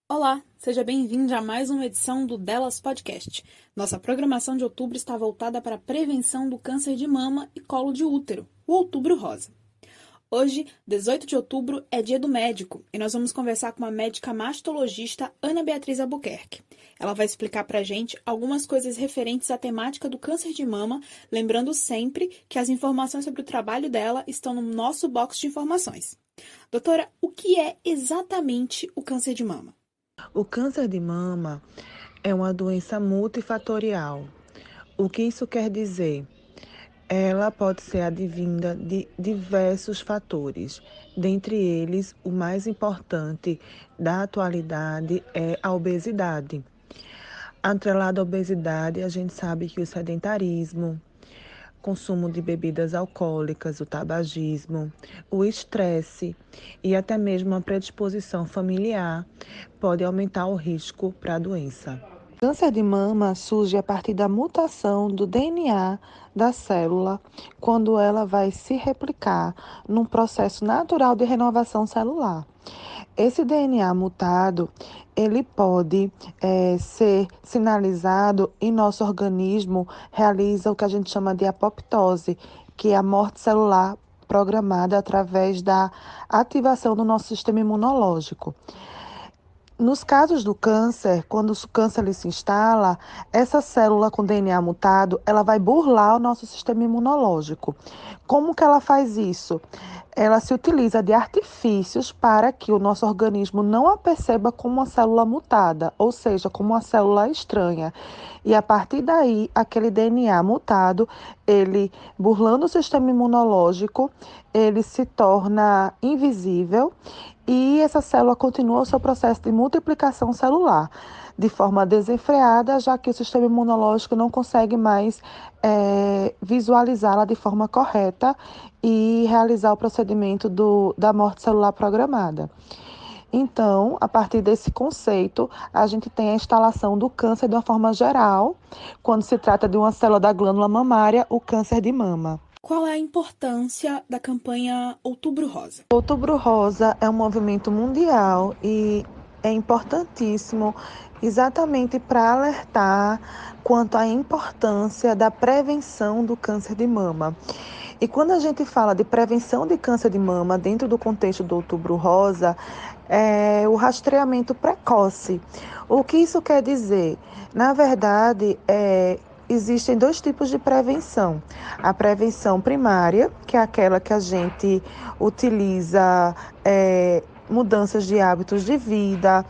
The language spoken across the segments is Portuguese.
Olá, seja bem-vindo a mais uma edição do Delas Podcast. Nossa programação de outubro está voltada para a prevenção do câncer de mama e colo de útero, o Outubro Rosa. Hoje, 18 de outubro, é Dia do Médico e nós vamos conversar com a médica mastologista Ana Beatriz Albuquerque. Ela vai explicar para a gente algumas coisas referentes à temática do câncer de mama, lembrando sempre que as informações sobre o trabalho dela estão no nosso box de informações. Doutora, o que é exatamente o câncer de mama? O câncer de mama é uma doença multifatorial. O que isso quer dizer? Ela pode ser advinda de diversos fatores. Dentre eles, o mais importante da atualidade é a obesidade. Atrelado à obesidade, a gente sabe que o sedentarismo, consumo de bebidas alcoólicas, o tabagismo, o estresse e até mesmo a predisposição familiar pode aumentar o risco para a doença. O câncer de mama surge a partir da mutação do DNA da célula, quando ela vai se replicar num processo natural de renovação celular. Esse DNA mutado, ele pode ser sinalizado e nosso organismo realiza o que a gente chama de apoptose, que é a morte celular programada através da ativação do nosso sistema imunológico. Nos casos do câncer, quando o câncer ele se instala, essa célula com DNA mutado, ela vai burlar o nosso sistema imunológico. Como que ela faz isso? Ela se utiliza de artifícios para que o nosso organismo não a perceba como uma célula mutada, ou seja, como uma célula estranha. E a partir daí, aquele DNA mutado, ele, burlando o sistema imunológico, ele se torna invisível e essa célula continua o seu processo de multiplicação celular de forma desenfreada, já que o sistema imunológico não consegue mais visualizá-la de forma correta e realizar o procedimento da morte celular programada. Então, a partir desse conceito, a gente tem a instalação do câncer de uma forma geral, quando se trata de uma célula da glândula mamária, o câncer de mama. Qual é a importância da campanha Outubro Rosa? Outubro Rosa é um movimento mundial e é importantíssimo exatamente para alertar quanto à importância da prevenção do câncer de mama. E quando a gente fala de prevenção de câncer de mama dentro do contexto do Outubro Rosa, é o rastreamento precoce. O que isso quer dizer? Na verdade, existem dois tipos de prevenção. A prevenção primária, que é aquela que a gente utiliza mudanças de hábitos de vida,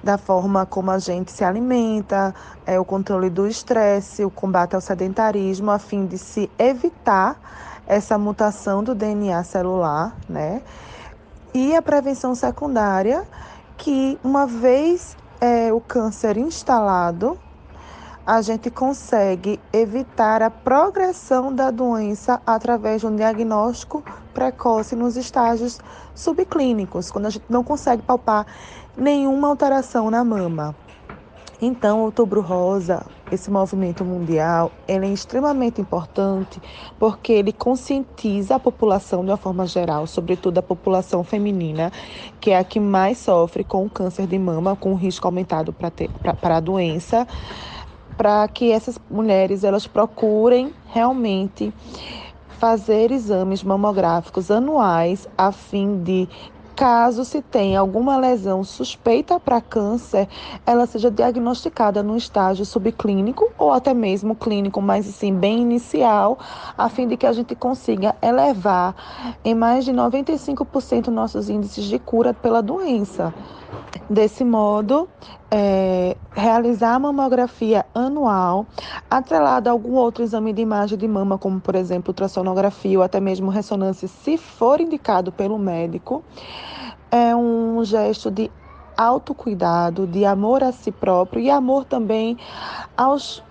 da forma como a gente se alimenta, o controle do estresse, o combate ao sedentarismo, a fim de se evitar essa mutação do DNA celular, né? E a prevenção secundária, que uma vez o câncer instalado, a gente consegue evitar a progressão da doença através de um diagnóstico precoce nos estágios subclínicos, quando a gente não consegue palpar nenhuma alteração na mama. Então, o Outubro Rosa, esse movimento mundial, ele é extremamente importante porque ele conscientiza a população de uma forma geral, sobretudo a população feminina, que é a que mais sofre com o câncer de mama, com o risco aumentado para a doença, para que essas mulheres elas procurem realmente fazer exames mamográficos anuais a fim de, caso se tenha alguma lesão suspeita para câncer, ela seja diagnosticada no estágio subclínico ou até mesmo clínico, mas assim, bem inicial, a fim de que a gente consiga elevar em mais de 95% nossos índices de cura pela doença. Desse modo, realizar a mamografia anual, atrelada a algum outro exame de imagem de mama, como, por exemplo, ultrassonografia ou até mesmo ressonância, se for indicado pelo médico, é um gesto de autocuidado, de amor a si próprio e amor também aos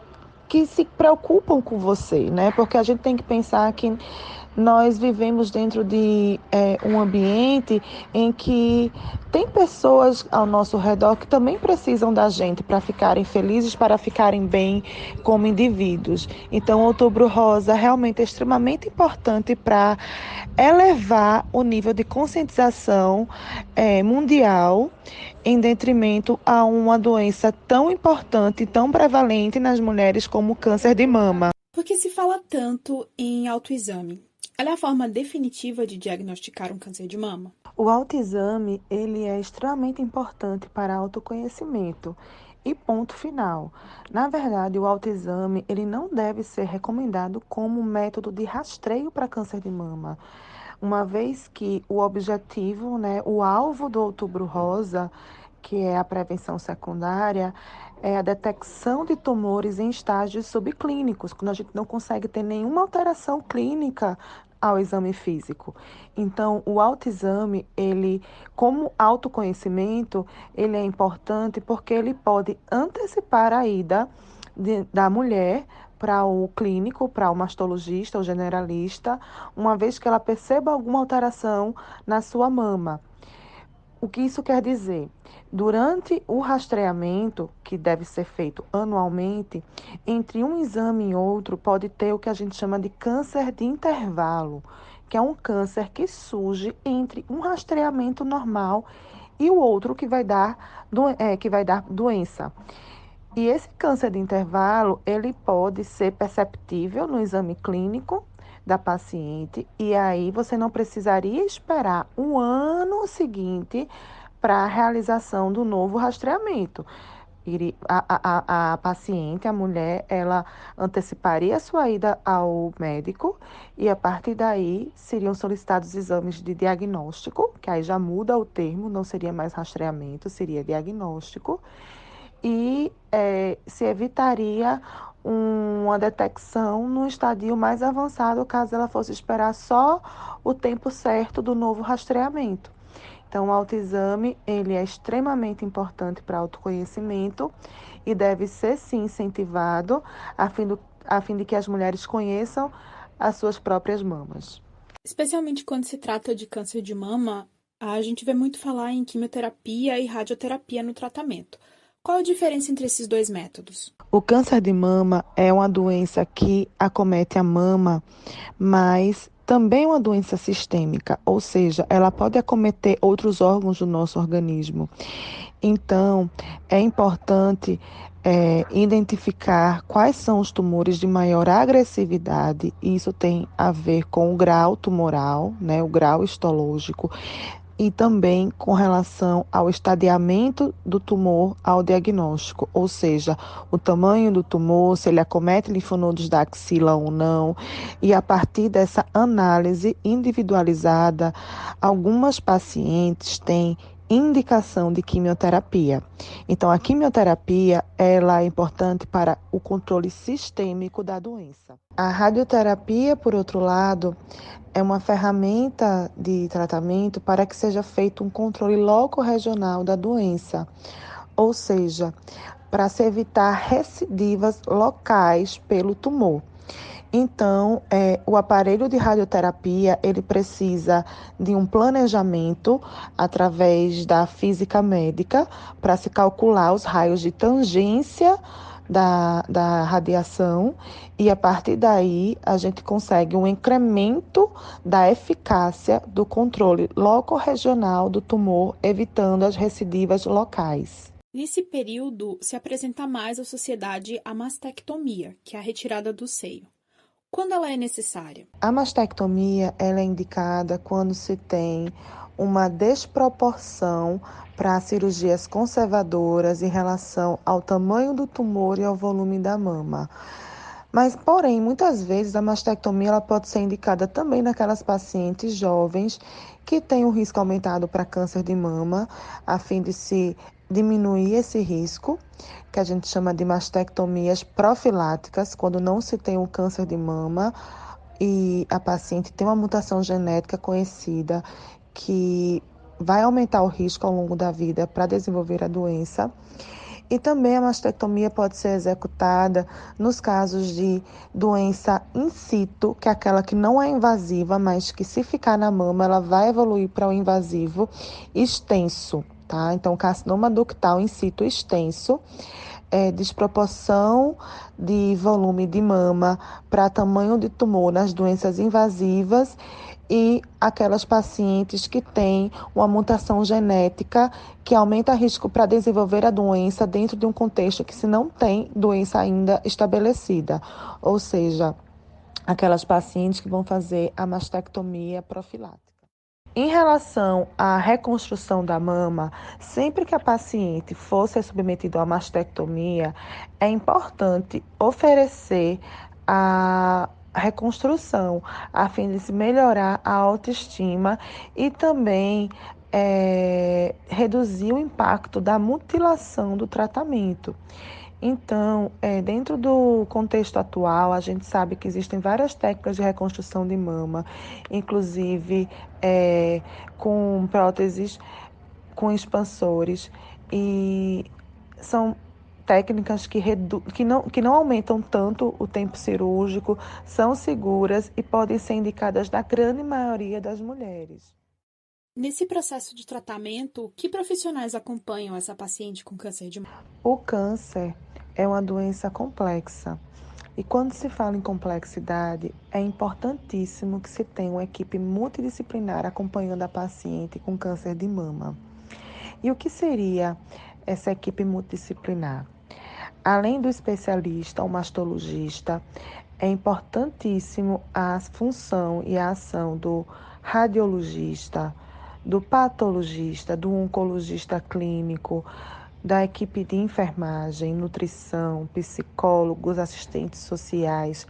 que se preocupam com você, né? Porque a gente tem que pensar que Nós vivemos dentro de um ambiente em que tem pessoas ao nosso redor que também precisam da gente para ficarem felizes, para ficarem bem como indivíduos. Então, o Outubro Rosa realmente é extremamente importante para elevar o nível de conscientização mundial em detrimento a uma doença tão importante, tão prevalente nas mulheres como o câncer de mama. Por que se fala tanto em autoexame? Ela é a forma definitiva de diagnosticar um câncer de mama? O autoexame, ele é extremamente importante para autoconhecimento. E ponto final. Na verdade, o autoexame, ele não deve ser recomendado como método de rastreio para câncer de mama, uma vez que o objetivo, né, o alvo do Outubro Rosa, que é a prevenção secundária, é a detecção de tumores em estágios subclínicos, quando a gente não consegue ter nenhuma alteração clínica ao exame físico. Então, o autoexame, ele, como autoconhecimento, ele é importante porque ele pode antecipar a ida da mulher para o clínico, para o mastologista, o generalista, uma vez que ela perceba alguma alteração na sua mama. O que isso quer dizer? Durante o rastreamento, que deve ser feito anualmente, entre um exame e outro, pode ter o que a gente chama de câncer de intervalo, que é um câncer que surge entre um rastreamento normal e o outro que vai dar doença. E esse câncer de intervalo, ele pode ser perceptível no exame clínico da paciente, e aí você não precisaria esperar um ano seguinte para a realização do novo rastreamento. A paciente, a mulher, ela anteciparia a sua ida ao médico e a partir daí seriam solicitados exames de diagnóstico, que aí já muda o termo, não seria mais rastreamento, seria diagnóstico e se evitaria uma detecção no estadio mais avançado, caso ela fosse esperar só o tempo certo do novo rastreamento. Então, o autoexame, ele é extremamente importante para autoconhecimento e deve ser, sim, incentivado a fim de que as mulheres conheçam as suas próprias mamas. Especialmente quando se trata de câncer de mama, a gente vê muito falar em quimioterapia e radioterapia no tratamento. Qual a diferença entre esses dois métodos? O câncer de mama é uma doença que acomete a mama, mas também é uma doença sistêmica, ou seja, ela pode acometer outros órgãos do nosso organismo. Então, é importante identificar quais são os tumores de maior agressividade. Isso tem a ver com o grau tumoral, né, o grau histológico, e também com relação ao estadiamento do tumor ao diagnóstico, ou seja, o tamanho do tumor, se ele acomete linfonodos da axila ou não, e a partir dessa análise individualizada, algumas pacientes têm indicação de quimioterapia. Então, a quimioterapia, ela é importante para o controle sistêmico da doença. A radioterapia, por outro lado, é uma ferramenta de tratamento para que seja feito um controle locorregional da doença, ou seja, para se evitar recidivas locais pelo tumor. Então, o aparelho de radioterapia, ele precisa de um planejamento através da física médica para se calcular os raios de tangência da radiação e a partir daí a gente consegue um incremento da eficácia do controle locorregional do tumor, evitando as recidivas locais. Nesse período, se apresenta mais à sociedade a mastectomia, que é a retirada do seio. Quando ela é necessária? A mastectomia ela é indicada quando se tem uma desproporção para cirurgias conservadoras em relação ao tamanho do tumor e ao volume da mama. Mas, porém, muitas vezes a mastectomia ela pode ser indicada também naquelas pacientes jovens que têm um risco aumentado para câncer de mama, a fim de se diminuir esse risco, que a gente chama de mastectomias profiláticas, quando não se tem um câncer de mama e a paciente tem uma mutação genética conhecida que vai aumentar o risco ao longo da vida para desenvolver a doença. E também a mastectomia pode ser executada nos casos de doença in situ, que é aquela que não é invasiva, mas que se ficar na mama, ela vai evoluir para o invasivo extenso, tá? Então, carcinoma ductal in situ extenso, desproporção de volume de mama para tamanho de tumor nas doenças invasivas e aquelas pacientes que têm uma mutação genética que aumenta o risco para desenvolver a doença dentro de um contexto que se não tem doença ainda estabelecida, ou seja, aquelas pacientes que vão fazer a mastectomia profilática. Em relação à reconstrução da mama, sempre que a paciente for ser submetida a mastectomia, é importante oferecer a reconstrução, a fim de se melhorar a autoestima e também reduzir o impacto da mutilação do tratamento. Então, dentro do contexto atual, a gente sabe que existem várias técnicas de reconstrução de mama, inclusive com próteses, com expansores, e são técnicas que não aumentam tanto o tempo cirúrgico, são seguras e podem ser indicadas na grande maioria das mulheres. Nesse processo de tratamento, que profissionais acompanham essa paciente com câncer de mama? O câncer é uma doença complexa. E quando se fala em complexidade, é importantíssimo que se tenha uma equipe multidisciplinar acompanhando a paciente com câncer de mama. E o que seria essa equipe multidisciplinar? Além do especialista, o mastologista, é importantíssimo a função e a ação do radiologista, do patologista, do oncologista clínico, da equipe de enfermagem, nutrição, psicólogos, assistentes sociais,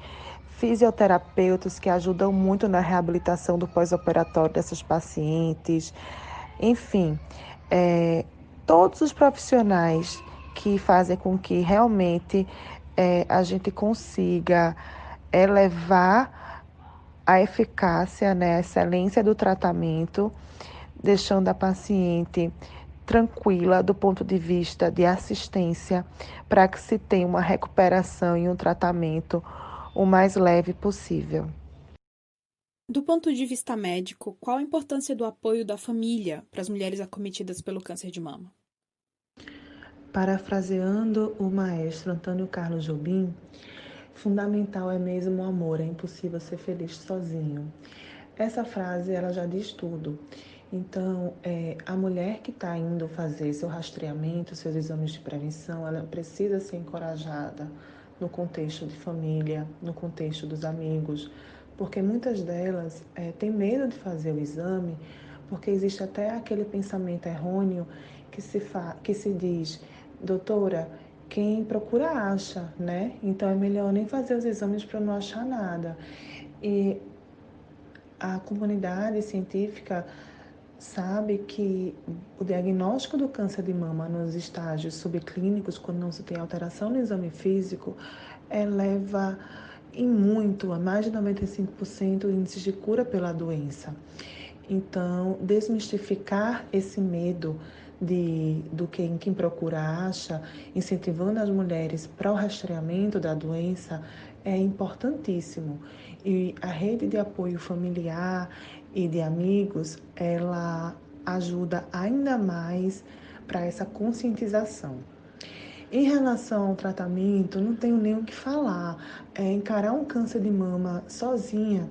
fisioterapeutas que ajudam muito na reabilitação do pós-operatório dessas pacientes, enfim, todos os profissionais que fazem com que realmente a gente consiga elevar a eficácia, né, a excelência do tratamento, deixando a paciente tranquila do ponto de vista de assistência para que se tenha uma recuperação e um tratamento o mais leve possível. Do ponto de vista médico, qual a importância do apoio da família para as mulheres acometidas pelo câncer de mama? Parafraseando o maestro Antônio Carlos Jobim, fundamental é mesmo o amor, é impossível ser feliz sozinho. Essa frase ela já diz tudo. Então, a mulher que está indo fazer seu rastreamento, seus exames de prevenção, ela precisa ser encorajada no contexto de família, no contexto dos amigos, porque muitas delas têm medo de fazer o exame, porque existe até aquele pensamento errôneo que se diz, doutora, quem procura acha, né? Então é melhor nem fazer os exames para não achar nada. E a comunidade científica sabe que o diagnóstico do câncer de mama nos estágios subclínicos, quando não se tem alteração no exame físico, eleva em muito, a mais de 95% o índice de cura pela doença. Então, desmistificar esse medo do que quem procura acha, incentivando as mulheres para o rastreamento da doença, é importantíssimo. E a rede de apoio familiar e de amigos, ela ajuda ainda mais para essa conscientização. Em relação ao tratamento, não tenho nem o que falar. Encarar um câncer de mama sozinha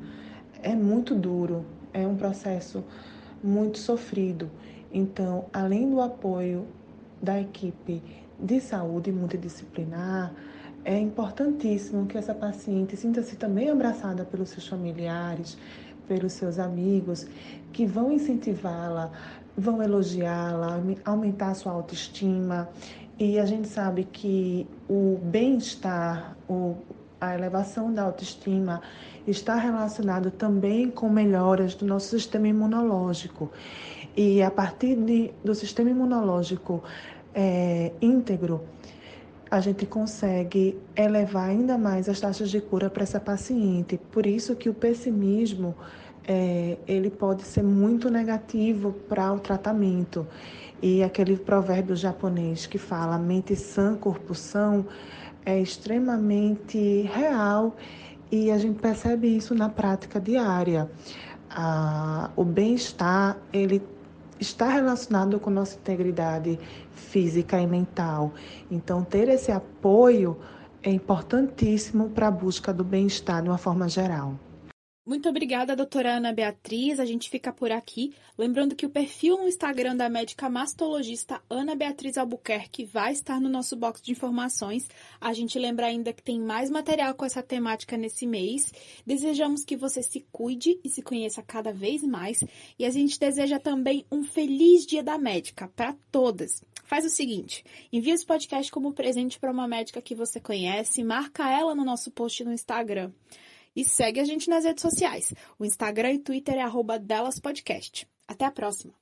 é muito duro, é um processo muito sofrido. Então, além do apoio da equipe de saúde multidisciplinar, é importantíssimo que essa paciente sinta-se também abraçada pelos seus familiares, pelos seus amigos, que vão incentivá-la, vão elogiá-la, aumentar a sua autoestima. E a gente sabe que o bem-estar, a elevação da autoestima está relacionado também com melhoras do nosso sistema imunológico. E a partir do sistema imunológico íntegro, a gente consegue elevar ainda mais as taxas de cura para essa paciente. Por isso que o pessimismo ele pode ser muito negativo para o tratamento. E aquele provérbio japonês que fala mente sã, corpo são, é extremamente real e a gente percebe isso na prática diária. O bem-estar, ele está relacionado com nossa integridade física e mental. Então, ter esse apoio é importantíssimo para a busca do bem-estar de uma forma geral. Muito obrigada, doutora Ana Beatriz. A gente fica por aqui. Lembrando que o perfil no Instagram da médica mastologista Ana Beatriz Albuquerque vai estar no nosso box de informações. A gente lembra ainda que tem mais material com essa temática nesse mês. Desejamos que você se cuide e se conheça cada vez mais. E a gente deseja também um feliz Dia da Médica para todas. Faz o seguinte, envia esse podcast como presente para uma médica que você conhece, marca ela no nosso post no Instagram. E segue a gente nas redes sociais. O Instagram e Twitter é @delaspodcast. Até a próxima!